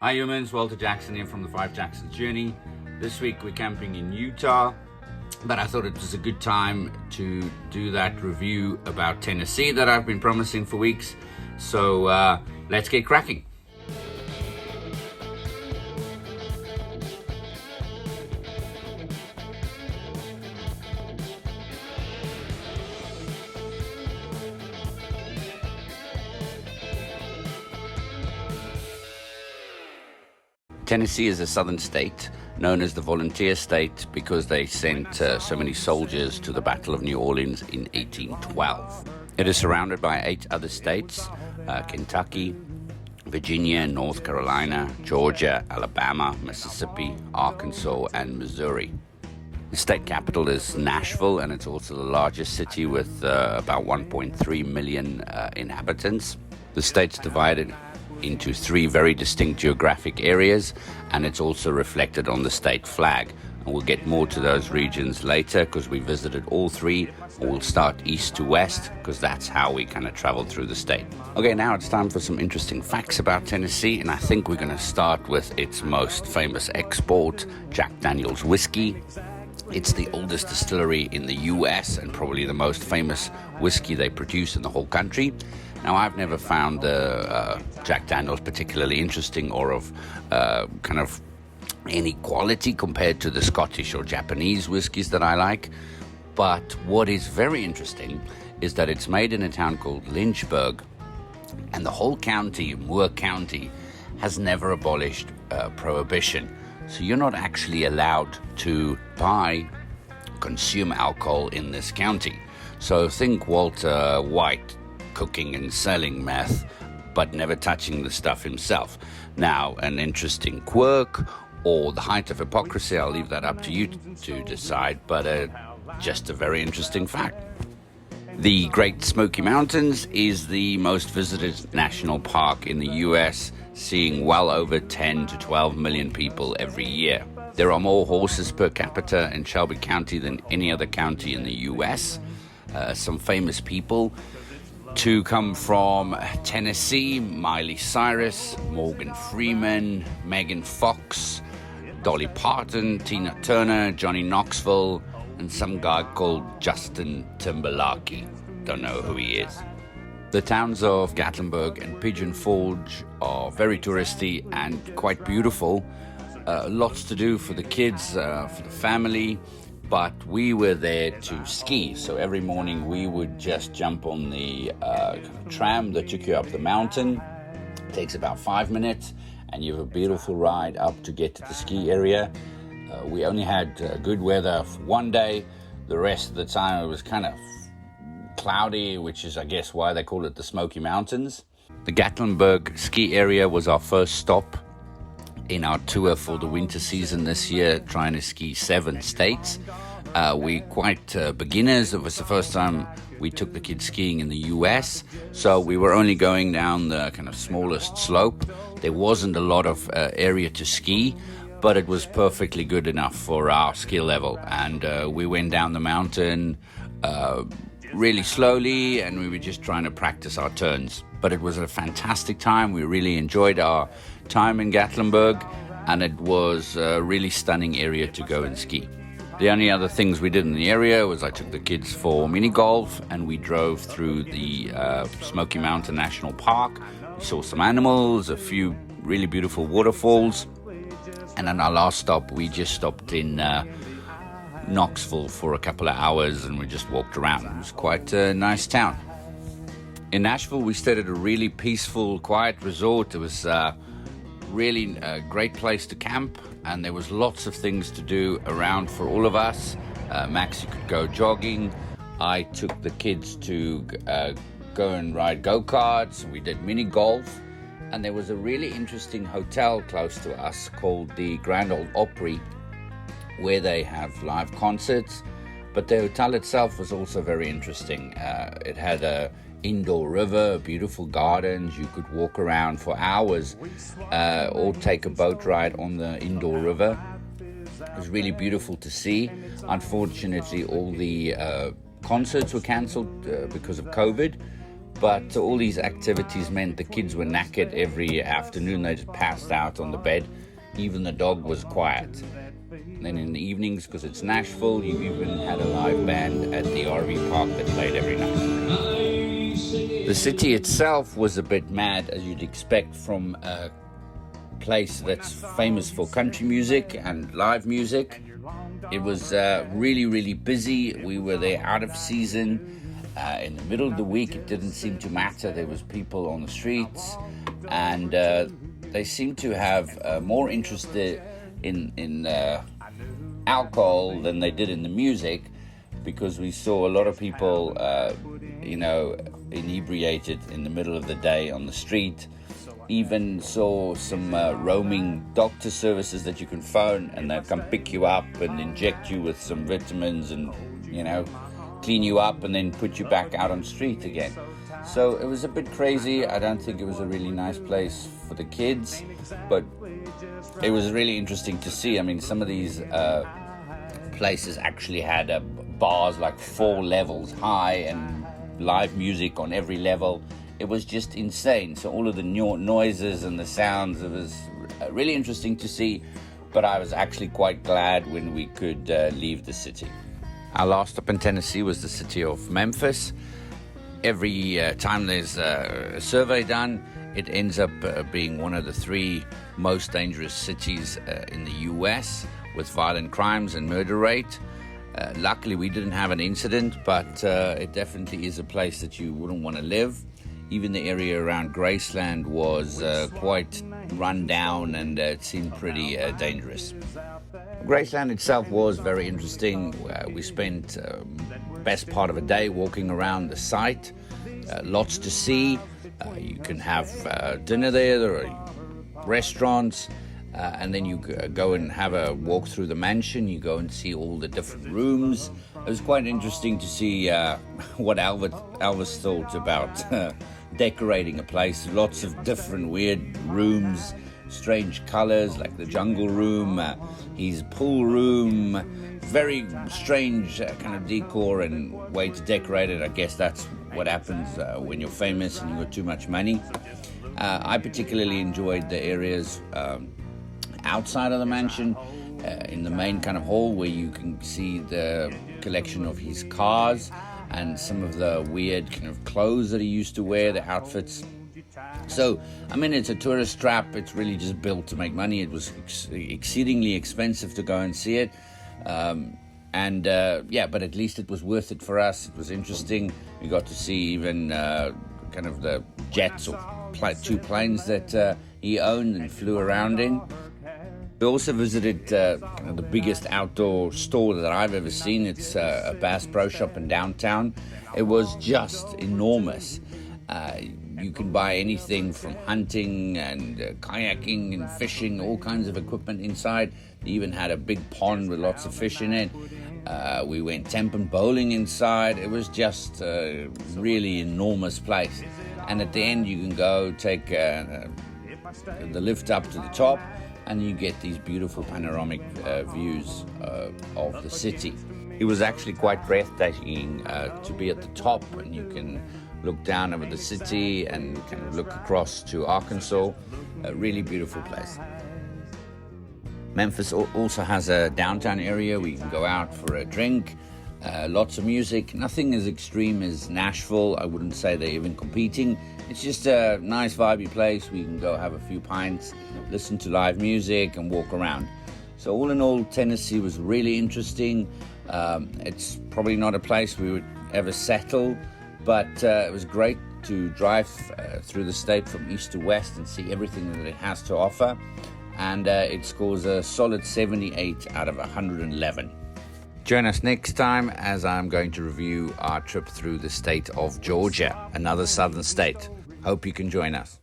Hi humans, Walter Jackson here from the Five Jacksons Journey. This week we're camping in Utah, but I thought it was a good time to do that review about Tennessee that I've been promising for weeks. So let's get cracking. Tennessee is a southern state known as the Volunteer State because they sent so many soldiers to the Battle of New Orleans in 1812. It is surrounded by 8 other states, Kentucky, Virginia, North Carolina, Georgia, Alabama, Mississippi, Arkansas, and Missouri. The state capital is Nashville, and it's also the largest city with about 1.3 million inhabitants. The state's divided into 3 very distinct geographic areas, and it's also reflected on the state flag. And we'll get more to those regions later because we visited all 3. We'll start east to west because that's how we kind of travel through the state. Okay, now it's time for some interesting facts about Tennessee, and I think we're going to start with its most famous export, Jack Daniel's whiskey. It's the oldest distillery in the US and probably the most famous whiskey they produce in the whole country. Now, I've never found Jack Daniel's particularly interesting or of kind of any quality compared to the Scottish or Japanese whiskies that I like. But what is very interesting is that it's made in a town called Lynchburg, and the whole county, Moore County, has never abolished prohibition. So you're not actually allowed to consume alcohol in this county. So think Walter White cooking and selling meth, but never touching the stuff himself. Now, an interesting quirk or the height of hypocrisy, I'll leave that up to you to decide, but just a very interesting fact. The Great Smoky Mountains is the most visited national park in the US, seeing well over 10 to 12 million people every year. There are more horses per capita in Shelby County than any other county in the US. Some famous people to come from Tennessee: Miley Cyrus, Morgan Freeman, Megan Fox, Dolly Parton, Tina Turner, Johnny Knoxville, and some guy called Justin Timberlake. Don't know who he is. The towns of Gatlinburg and Pigeon Forge are very touristy and quite beautiful. Lots to do for the kids, for the family. But we were there to ski, so every morning we would just jump on the tram that took you up the mountain. It takes about 5 minutes, and you have a beautiful ride up to get to the ski area. We only had good weather for one day. The rest of the time it was kind of cloudy, which is, I guess, why they call it the Smoky Mountains. The Gatlinburg ski area was our first stop in our tour for the winter season this year, trying to ski 7 states. We're quite beginners. It was the first time we took the kids skiing in the US, so we were only going down the kind of smallest slope. There wasn't a lot of area to ski, but it was perfectly good enough for our skill level. And we went down the mountain really slowly, and we were just trying to practice our turns. But it was a fantastic time. We really enjoyed our time in Gatlinburg, and it was a really stunning area to go and ski. The only other things we did in the area was I took the kids for mini golf, and we drove through the Smoky Mountain National Park. We saw some animals, a few really beautiful waterfalls, and on our last stop we just stopped in Knoxville for a couple of hours, and we just walked around. It was quite a nice town. In Nashville, we stayed at a really peaceful, quiet resort. It was really a great place to camp, and there was lots of things to do around for all of us. Max, you could go jogging. I took the kids to go and ride go-karts. We did mini golf, and there was a really interesting hotel close to us called the Grand Ole Opry, where they have live concerts. But the hotel itself was also very interesting. It had a indoor river, beautiful gardens. You could walk around for hours or take a boat ride on the indoor river. It was really beautiful to see. Unfortunately, all the concerts were cancelled because of COVID, But all these activities meant the kids were knackered every afternoon. They just passed out on the bed. Even the dog was quiet. Then in the evenings, because it's Nashville, you even had a live band at the RV park that played every night. The city itself was a bit mad, as you'd expect from a place that's famous for country music and live music. It was really, really busy. We were there out of season. In the middle of the week, it didn't seem to matter. There was people on the streets, and they seemed to have more interest in alcohol than they did in the music, because we saw a lot of people, inebriated in the middle of the day on the street. Even saw some roaming doctor services that you can phone, and they'll come pick you up and inject you with some vitamins and, clean you up and then put you back out on the street again. So it was a bit crazy. I don't think it was a really nice place for the kids, but it was really interesting to see. I mean, some of these places actually had bars like 4 levels high and live music on every level. It was just insane. So all of the noises and the sounds, it was really interesting to see, but I was actually quite glad when we could leave the city. Our last stop in Tennessee was the city of Memphis. Every time there's a survey done, it ends up being one of the 3 most dangerous cities in the US with violent crimes and murder rate. Luckily, we didn't have an incident, but it definitely is a place that you wouldn't want to live. Even the area around Graceland was quite run down, and it seemed pretty dangerous. Graceland itself was very interesting. We spent best part of a day walking around the site. Lots to see. You can have dinner there. There are restaurants. And then you go and have a walk through the mansion. You go and see all the different rooms. It was quite interesting to see what Elvis thought about decorating a place. Lots of different weird rooms, strange colors, like the jungle room, his pool room. Very strange kind of decor and way to decorate it. I guess that's what happens when you're famous and you've got too much money. I particularly enjoyed the areas outside of the mansion, in the main kind of hall, where you can see the collection of his cars and some of the weird kind of clothes that he used to wear, the outfits. So, I mean, it's a tourist trap. It's really just built to make money. It was exceedingly expensive to go and see it. But at least it was worth it for us. It was interesting. We got to see even kind of the jets or 2 planes that he owned and flew around in. We also visited kind of the biggest outdoor store that I've ever seen. It's a Bass Pro Shop in downtown. It was just enormous. You can buy anything from hunting and kayaking and fishing, all kinds of equipment inside. They even had a big pond with lots of fish in it. We went temp bowling inside. It was just a really enormous place. And at the end, you can go take the lift up to the top, and you get these beautiful panoramic views of the city. It was actually quite breathtaking to be at the top, and you can look down over the city and kind of look across to Arkansas. A really beautiful place. Memphis also has a downtown area where you can go out for a drink. Lots of music. Nothing as extreme as Nashville. I wouldn't say they're even competing. It's just a nice vibey place where you can go have a few pints, listen to live music and walk around. So all in all, Tennessee was really interesting. It's probably not a place we would ever settle, but it was great to drive through the state from east to west and see everything that it has to offer. And it scores a solid 78 out of 111. Join us next time as I'm going to review our trip through the state of Georgia, another southern state. Hope you can join us.